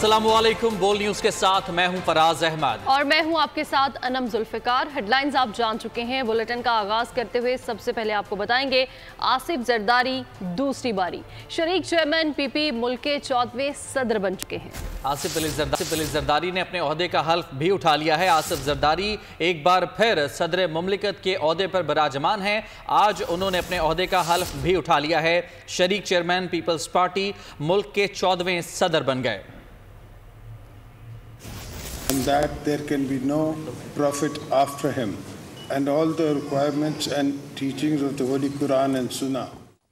अस्सलामुअलैकुम। बोल न्यूज़ के साथ मैं हूं फराज अहमद और मैं हूं आपके साथ अनम जुल्फिकार। हेडलाइंस आप जान चुके हैं। बुलेटिन का आगाज करते हुए सबसे पहले आपको बताएंगे आसिफ जरदारी दूसरी बारी शरीक चेयरमैन पीपी मुल्क के 14वें सदर बन चुके हैं। आसिफ अली जरदारी ने अपने ओहदे का हल्फ भी उठा लिया है। आसिफ जरदारी एक बार फिर सदर मुमलिकत के ओहदे पर बराजमान हैं। आज उन्होंने अपने ओहदे का हल्फ भी उठा लिया है। शरीक चेयरमैन पीपल्स पार्टी मुल्क के 14वें सदर बन गए। And that there can be no prophet after him, and all the requirements and teachings of the Holy Quran and Sunnah.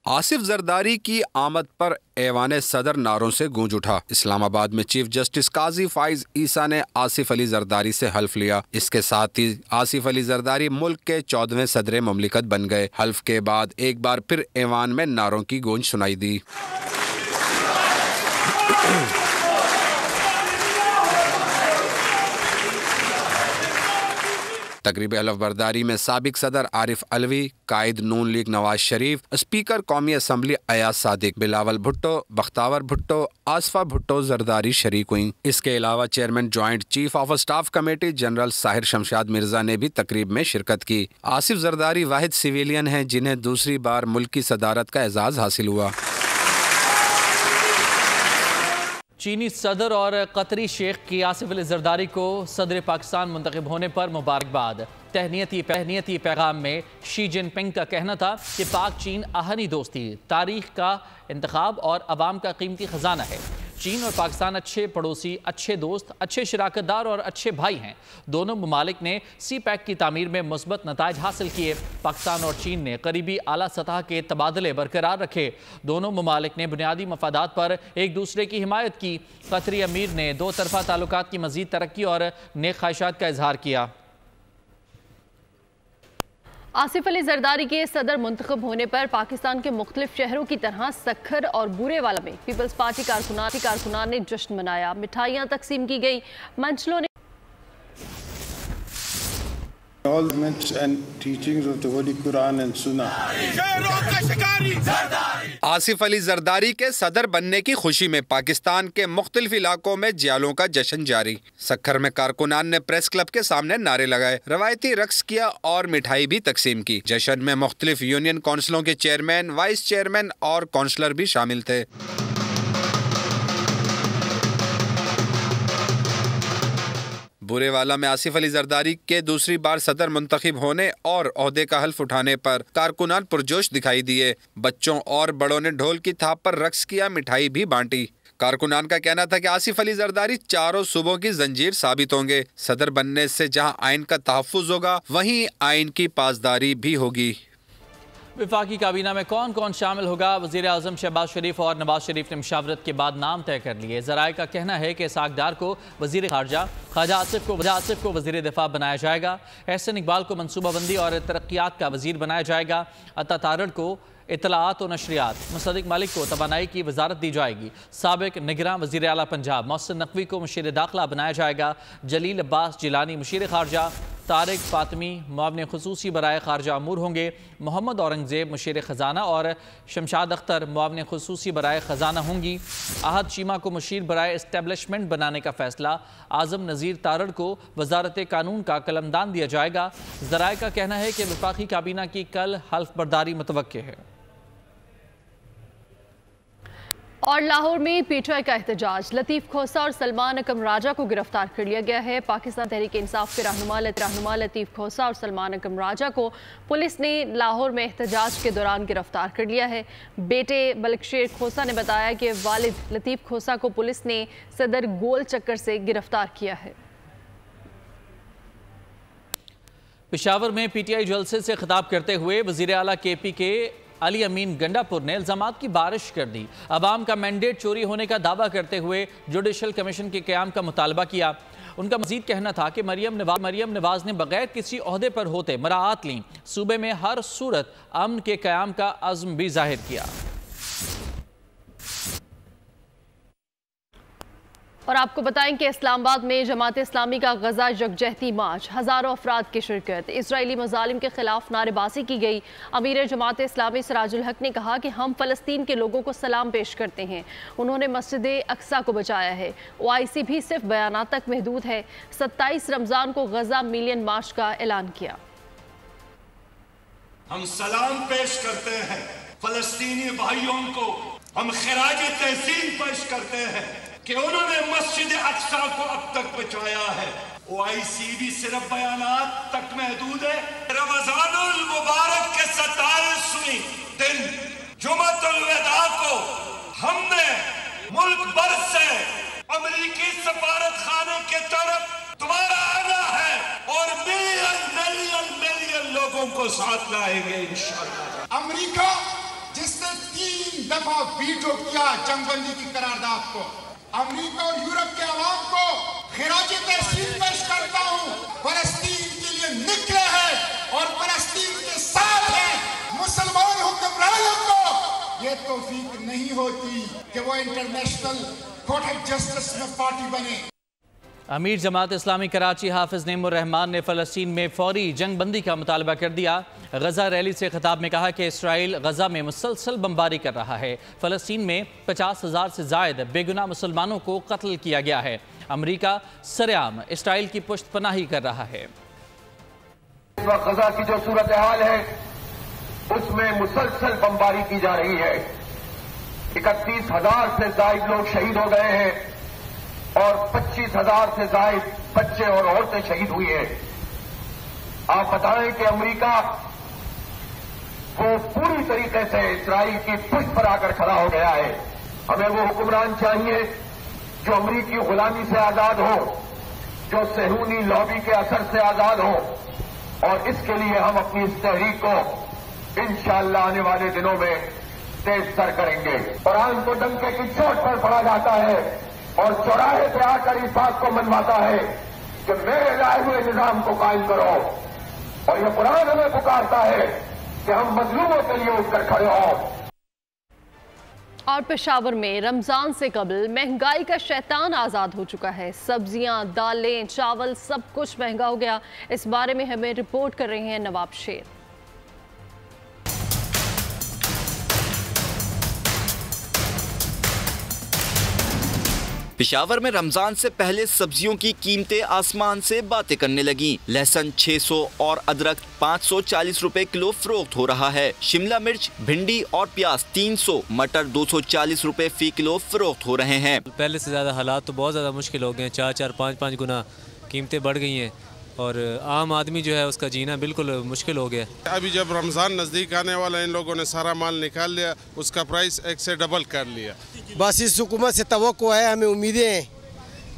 Asif Zardari की आमद पर ऐवान सदर नारों से गूंज उठा। इस्लामाबाद में चीफ जस्टिस काजी फाइज ईसा ने आसिफ अली जरदारी से हल्फ लिया। इसके साथ ही आसिफ अली जरदारी मुल्क के 14वें सदर मुमलिकत बन गए। हल्फ के बाद एक बार फिर ऐवान में नारों की गूंज सुनाई दी। तकरीब हलफ बरदारी में साबिक सदर आरिफ अलवी, कायद नून लीग नवाज शरीफ, स्पीकर कौमी असम्बली अयाज सादिक, बिलावल भुट्टो, बख्तावर भुट्टो, आसफा भुट्टो जरदारी शरीक हुई। इसके अलावा chairman joint chief of staff committee general Sahir Shamshad Mirza ने भी तकरीब में शिरकत की। आसिफ जरदारी वाहिद सिविलियन हैं जिन्हें दूसरी बार मुल्क की सदारत का एजाज हासिल हुआ। चीनी सदर और कतरी शेख की आसिफ अली जरदारी को सदर पाकिस्तान मुंतखब होने पर मुबारकबाद। तहनीती पैगाम में शी जिनपिंग का कहना था कि पाक चीन आहनी दोस्ती, तारीख का इंतखाब और अवाम का कीमती खजाना है। चीन और पाकिस्तान अच्छे पड़ोसी, अच्छे दोस्त, अच्छे शराकतदार और अच्छे भाई हैं। दोनों ममालिक ने सी पैक की तामीर में मुस्बत नताइज हासिल किए। पाकिस्तान और चीन ने करीबी आला सतह के तबादले बरकरार रखे। दोनों ममालिक ने बुनियादी मफादात पर एक दूसरे की हिमायत की। कतरी अमीर ने दो तरफा ताल्लुकात की मजीद तरक्की और नेक ख्वाहिशात का इजहार किया। आसिफ अली जरदारी के सदर मुंतखब होने पर पाकिस्तान के मुख्तलिफ शहरों की तरह सक्खर और बूरेवाला में पीपल्स पार्टी कारकुनान ने जश्न मनाया। मिठाइयाँ तकसीम की गई। मंचलों ने All and teachings of the Holy Quran and Sunnah. Asif Ali Zardari के सदर बनने की खुशी में पाकिस्तान के मुख्तलिफ इलाकों में जियालों का जश्न जारी। सक्खर में कारकुनान ने प्रेस क्लब के सामने नारे लगाए, रवायती रक्स किया और मिठाई भी तकसीम की। जश्न में मुख्तलिफ यूनियन काउंसिलों के चेयरमैन, वाइस चेयरमैन और काउंसलर भी शामिल थे। बुरेवाला में आसिफ अली जरदारी के दूसरी बार सदर मुंतखब होने और ओहदे का हल्फ उठाने पर कारकुनान पुरजोश दिखाई दिए। बच्चों और बड़ों ने ढोल की थाप पर रक्स किया, मिठाई भी बांटी। कारकुनान का कहना था कि आसिफ अली जरदारी चारों सूबों की जंजीर साबित होंगे। सदर बनने से जहां आइन का तहफ्फुज होगा वहीं आइन की पासदारी भी होगी। वफाकी काबीना में कौन कौन शामिल होगा? वज़ीर आज़म शहबाज शरीफ और नवाज शरीफ ने मुशावरत के बाद नाम तय कर लिए। ज़राए का कहना है कि इसहाक डार को वज़ीर खारजा, ख्वाजा आसिफ को वज़ीर दिफा बनाया जाएगा। एहसन इकबाल को मनसूबाबंदी और तरक्यात का वज़ीर बनाया जाएगा। अता तारड़ को इतलात और नशरियात, मुसद्दिक मालिक को तवानाई की वजारत दी जाएगी। साबिक निगरान वज़ीर आला पंजाब मोहसिन नकवी को मुशीर दाखिला बनाया जाएगा। जलील अब्बास जिलानी मुशीर खारजा, तारिक फातमी मुआविन खुसूसी बराए खारजा अमूर होंगे। मोहम्मद औरंगजेब मुशीर ख़जाना और शमशाद अख्तर मुआविन खुसूसी बराए ख़जाना होंगी। आहद शीमा को मुशीर बराए इस्टेब्लिशमेंट बनाने का फैसला। आज़म नज़ीर तारड़ को वजारत कानून का कलमदान दिया जाएगा। ज़राए का कहना है कि वफाकी काबीना की कल हल्फ बर्दारी मुतवक्के है। और लाहौर में पीटीआई का एहतजाज। लतीफ़ खोसा और सलमान अकम राजा को गिरफ्तार कर लिया गया है। पाकिस्तान तहरीक इंसाफ के रहनुमा लतीफ़ खोसा और सलमान अकम राजा को पुलिस ने लाहौर में एहतजाज के दौरान गिरफ्तार कर लिया है। बेटे बलकशेर खोसा ने बताया कि वालिद लतीफ़ खोसा को पुलिस ने सदर गोल चक्कर से गिरफ्तार किया है। पेशावर में पीटीआई जलसे से खिताब करते हुए वज़ीर आला केपी के अली अमीन गंडापुर ने इल्ज़ामात की बारिश कर दी। अवाम का मैंडेट चोरी होने का दावा करते हुए जुडिशल कमीशन के क़याम का मुतालबा किया। उनका मजीद कहना था कि मरियम नवाज ने बगैर किसी ओहदे पर होते मराआत लीं। सूबे में हर सूरत अमन के क़याम का अज़्म भी जाहिर किया। और आपको बताएं कि इस्लामाबाद में जमात इस्लामी का गजा यकजहती मार्च, हज़ारों अफराद की शिरकत। इजरायली मजालिम के खिलाफ नारेबाजी की गई। अमीर जमात इस्लामी सिराजुल हक ने कहा कि हम फ़लस्तीन के लोगों को सलाम पेश करते हैं। उन्होंने मस्जिद अक्सा को बचाया है। OIC भी सिर्फ बयानात तक महदूद है। 27 रमज़ान को गजा मिलियन मार्च का ऐलान किया। हम सलाम पेश करते हैं फ़लस्तीनी भाइयों को, हम खिराज तहसीन पेश करते हैं कि उन्होंने मस्जिद अक्सा को अब तक बचाया है। OIC भी सिर्फ बयानात तक महदूद है। रमज़ानुल मुबारक के 27वें दिन जुमअतुल विदा को हमने मुल्क भर से अमेरिकी सफारत खाने की तरफ दोबारा आना है और मिलियन मिलियन मिलियन लोगों को साथ लाएंगे इंशाअल्लाह। अमेरिका जिसने 3 दफा वीटो किया जंगबंदी की करारदाद को, अमेरिका और यूरोप के अवाम को खिराज तहसीन पेश करता हूँ। फलस्तीन के लिए निकले हैं और फलस्तीन के साथ हैं। मुसलमान हुक्मरानों को ये तौफीक नहीं होती कि वो इंटरनेशनल कोर्ट ऑफ जस्टिस में पार्टी बने। अमीर जमात इस्लामी कराची हाफिज नेमुर रहमान ने फ़लस्तीन में फौरी जंग बंदी का मुतालबा कर दिया। गजा रैली से खिताब में कहा कि इसराइल गजा में मुसलसल बमबारी कर रहा है। फ़लस्तीन में 50,000 से ज़ायद बेगुनाह मुसलमानों को कत्ल किया गया है। अमरीका सरेआम इसराइल की पुश्त पनाही कर रहा है। इस वक्त गजा की जो सूरत हाल है उसमें मुसलसल बमबारी की जा रही है। 31,000 से ज़ायद लोग शहीद हो गए हैं और 25,000 से ज़ायद बच्चे और औरतें शहीद हुई हैं। आप बताएं कि अमेरिका वो पूरी तरीके से इसराइल की पुष्ट पर आकर खड़ा हो गया है। हमें वो हुक्मरान चाहिए जो अमेरिकी गुलामी से आजाद हो, जो सहूनी लॉबी के असर से आजाद हो, और इसके लिए हम अपनी इस तहरीक को इंशाअल्लाह आने वाले दिनों में तेज तर करेंगे। कुरान को डंके की चोट पर पढ़ा जाता है और चौराहे पे आकर इस बात को मनवाता है कि मेरे लाए हुए निजाम को कायम करो, और यह कुरान हमें पुकारता है कि हम मजलूमों के लिए उठकर खड़े हों। और पेशावर में रमजान से कबल महंगाई का शैतान आज़ाद हो चुका है। सब्जियां, दालें, चावल सब कुछ महंगा हो गया। इस बारे में हमें रिपोर्ट कर रहे हैं नवाब शेर। पेशावर में रमजान से पहले सब्जियों की कीमतें आसमान से बातें करने लगी। लहसुन 600 और अदरक 540 रुपए किलो फरोख्त हो रहा है। शिमला मिर्च, भिंडी और प्याज 300, मटर 240 रुपए फी किलो फरोख्त हो रहे हैं। पहले से ज़्यादा हालात तो बहुत ज़्यादा मुश्किल हो गए हैं। 4-4, 5-5 गुना कीमतें बढ़ गई हैं और आम आदमी जो है उसका जीना बिल्कुल मुश्किल हो गया। अभी जब रमज़ान नज़दीक आने वाला, इन लोगों ने सारा माल निकाल लिया, उसका प्राइस 1 से डबल कर लिया। बस इस हुकूमत से तवक्को है, हमें उम्मीदें हैं,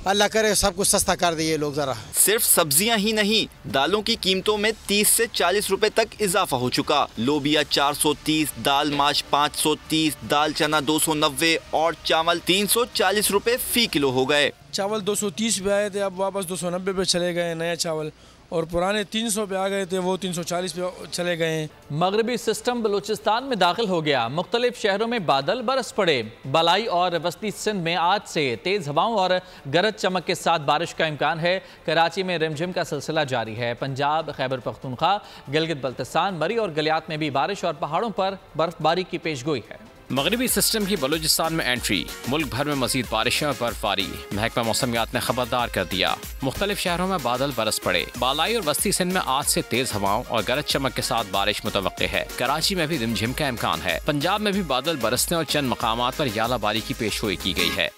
अल्लाह करे सब कुछ सस्ता कर दिए लोग जरा। सिर्फ सब्जियां ही नहीं, दालों की कीमतों में 30 से 40 रुपए तक इजाफा हो चुका। लोबिया 430, दाल माश 530, दाल चना 290 और चावल 340 रुपए फी किलो हो गए। चावल 230 पे आए थे, अब वापस 290 पे चले गए नया चावल, और पुराने 300 पे आ गए थे, वो 340 पे चले गए हैं। मगरबी सिस्टम बलूचिस्तान में दाखिल हो गया। मुख्तलिफ शहरों में बादल बरस पड़े। बलाई और वस्ती सिंध में आज से तेज हवाओं और गरज चमक के साथ बारिश का इम्कान है। कराची में रिमझिम का सिलसिला जारी है। पंजाब, खैबर पख्तूनख्वा, गिलगित बल्तिस्तान, मरी और गलियात में भी बारिश और पहाड़ों पर बर्फबारी की पेशगोई है। मगरबी सिस्टम की बलूचिस्तान में एंट्री, मुल्क भर में मजीद बारिशें और बर्फबारी। महकमा मौसमियात ने खबरदार कर दिया। मुख्तलिफ शहरों में बादल बरस पड़े। बालाई और वस्ती सिंध में आज से तेज हवाओं और गरज चमक के साथ बारिश मुतवक्के है। कराची में भी रिमझिम का इम्कान है। पंजाब में भी बादल बरसने और चंद मकामात पर यालाबारी की पेशगोई की गई है।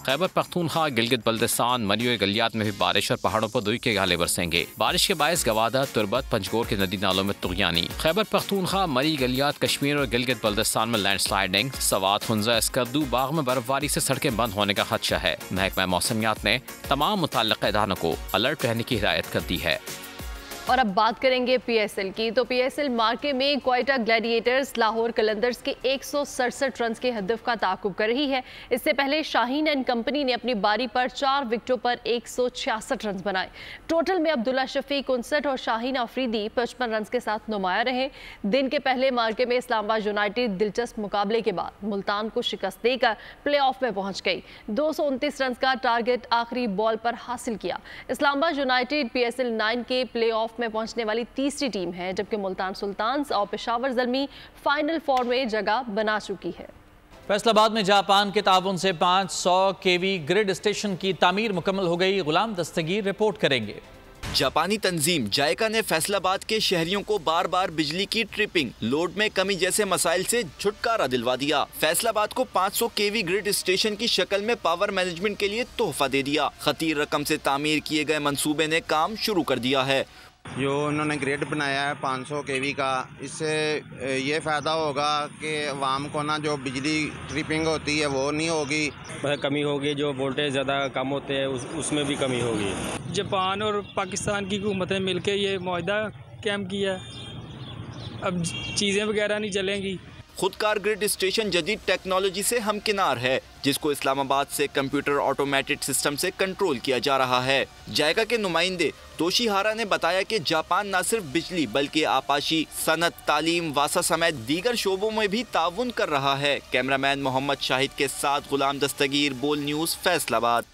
खैबर पख्तूनख्वा, गिलगित बल्तिस्तान, मरी और गलियात में भी बारिश और पहाड़ों पर दुई के गाले बरसेंगे। बारिश के बायस गवादा, तुरबत, पंजगोर के नदी नालों में तुगयानी। खैबर पख्तूनख्वा, मरी, गलियात, कश्मीर और गिलगित बल्तिस्तान में लैंडस्लाइडिंग। सवात, हुंजा, स्कर्दू, बाग में बर्फबारी से सड़कें बंद होने का खदशा है। महकमा मौसमियात ने तमाम मुतल्लिक़ इदारों को अलर्ट रहने की हिदायत कर दी है। और अब बात करेंगे पीएसएल की। तो पीएसएल मार्के में क्वेटा ग्लैडिएटर्स लाहौर कलंदर्स के 167 रन के हदफ का ताक़ुब कर रही है। इससे पहले शाहीन एंड कंपनी ने अपनी बारी पर 4 विकेटों पर 166 रन बनाए। टोटल में अब्दुल्ला शफीक 59 और शाहीन अफरीदी 55 रन के साथ नुमाया रहे। दिन के पहले मार्के में इस्लामाबाद यूनाइटेड दिलचस्प मुकाबले के बाद मुल्तान को शिकस्त देकर प्लेऑफ में पहुंच गई। 229 रन का टारगेट आखिरी बॉल पर हासिल किया। इस्लामाबाद यूनाइटेड पीएसएल 9 के प्लेऑफ में पहुंचने वाली तीसरी टीम है, जबकि मुल्तान सुल्तान्स और पेशावर ज़ल्मी फाइनल 4 में जगह बना चुकी है। फैसलाबाद में जापान के ताउन से 500 केवी ग्रिड स्टेशन की तामीर मुकम्मल हो गई। गुलाम दस्तगीर रिपोर्ट करेंगे। जापानी तंजीम जायका ने फैसलाबाद के शहरियों को बार बार बिजली की ट्रिपिंग, लोड में कमी जैसे मसाइल से छुटकारा दिलवा दिया। फैसलाबाद को 500 केवी ग्रिड स्टेशन की शक्ल में पावर मैनेजमेंट के लिए तोहफा दे दिया। खतीर रकम से तामीर किए गए मंसूबे ने काम शुरू कर दिया है। जो उन्होंने ग्रिड बनाया है 500 केवी का, इससे ये फ़ायदा होगा कि आवाम को ना जो बिजली ट्रिपिंग होती है वो नहीं होगी, कमी होगी। जो वोल्टेज ज़्यादा कम होते हैं उसमें भी कमी होगी। जापान और पाकिस्तान की हुकूमतें मिलकर ये मुआहदा कैम किया, अब चीज़ें वगैरह नहीं चलेंगी। खुदकार ग्रिड स्टेशन जदीद टेक्नोलॉजी से हमकिनार है, जिसको इस्लामाबाद से कंप्यूटर ऑटोमेटेड सिस्टम से कंट्रोल किया जा रहा है। जायका के नुमाइंदे तोशीहारा ने बताया कि जापान न सिर्फ बिजली बल्कि आपाशी, सनत, तालीम, वासा समेत दीगर शोबों में भी ताउन कर रहा है। कैमरामैन मोहम्मद शाहिद के साथ गुलाम दस्तगीर, बोल न्यूज़, फैसलाबाद।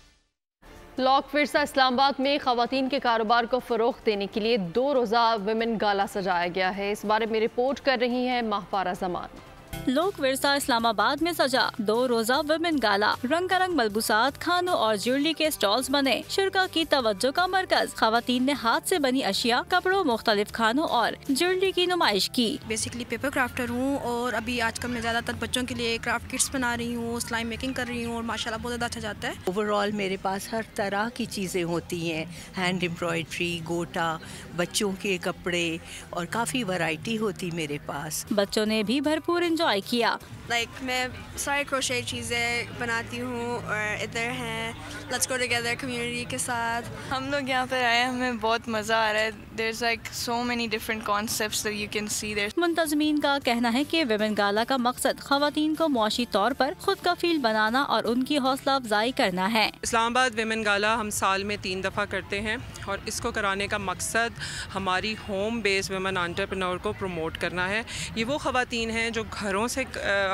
लॉक विरसा इस्लामाबाद में खवातीन के कारोबार को फ़रोग़ देने के लिए 2 रोज़ा विमेन गाला सजाया गया है। इस बारे में रिपोर्ट कर रही है महपारा जमान। लोक विरसा इस्लामाबाद में सजा 2 रोज़ा विमेन गाला, रंगारंग मलबूसात, खानों और ज्वेलरी के स्टॉल्स बने। शुरका की तवज्जो का मरकज। खवातीन ने हाथ से बनी अशिया, कपड़ों, मुख्तलिफ खानों और ज्वेलरी की नुमाइश की। बेसिकली पेपर क्राफ्टर हूँ और अभी आजकल मैं ज़्यादातर बच्चों के लिए क्राफ्ट किट्स बना रही हूँ, सिलाई मेकिंग कर रही हूँ और माशाल्लाह बहुत ज़्यादा अच्छा जाता है। ओवरऑल मेरे पास हर तरह की चीज़ें होती हैं, हैंड एम्ब्रॉयड्री, गोटा, बच्चों के कपड़े और काफ़ी वैरायटी होती मेरे पास। बच्चों ने भी भरपूर एंजॉय किया। मैं सारे क्रोशे चीज़ें बनाती हूँ और इधर हैं लेट्स गो टुगेदर कम्युनिटी के साथ। हम लोग यहाँ पर आए, हमें बहुत मज़ा आ रहा है। There's like so many different concepts that you can see there. मुंतज़मीन का कहना है कि विमेन गाला का मकसद खवातीन को मुआशी तौर पर खुद कफील बनाना और उनकी हौसला अफजाई करना है। इस्लामाबाद विमेन गाला हम साल में 3 दफ़ा करते हैं और इसको कराने का मकसद हमारी होम बेस्ड विमेन एंटरप्रेन्योर को प्रमोट करना है। ये वो खवातीन हैं जो घरों से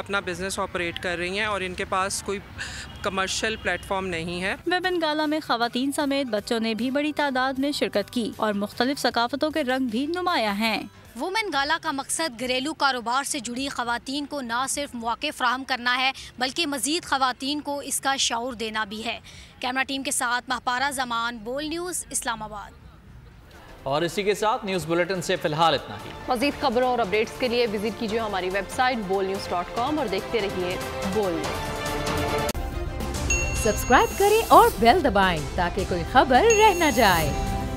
अपना बिजनेस ऑपरेट कर रही हैं और इनके पास कोई कमर्शियल प्लेटफॉर्म नहीं है। विमेन गाला में खवातीन समेत बच्चों ने भी बड़ी तादाद में शिरकत की और मुख्तलिफ सकाफतों के रंग भी नुमाया हैं। वुमेन गाला का मकसद घरेलू कारोबार से जुड़ी खवातीन को न सिर्फ मौके फ्राहम करना है बल्कि मजीद खवातीन को इसका शऊर देना भी है। कैमरा टीम के साथ महपारा जमान, बोल न्यूज़, इस्लामाबाद। और इसी के साथ न्यूज़ बुलेटिन से फिलहाल इतना ही। मजीद खबरों और अपडेट्स के लिए विजिट कीजिए हमारी वेबसाइट bolnews.com और देखते रहिए बोल न्यूज़। सब्सक्राइब करें और बेल दबाएं ताकि कोई खबर रह न जाए।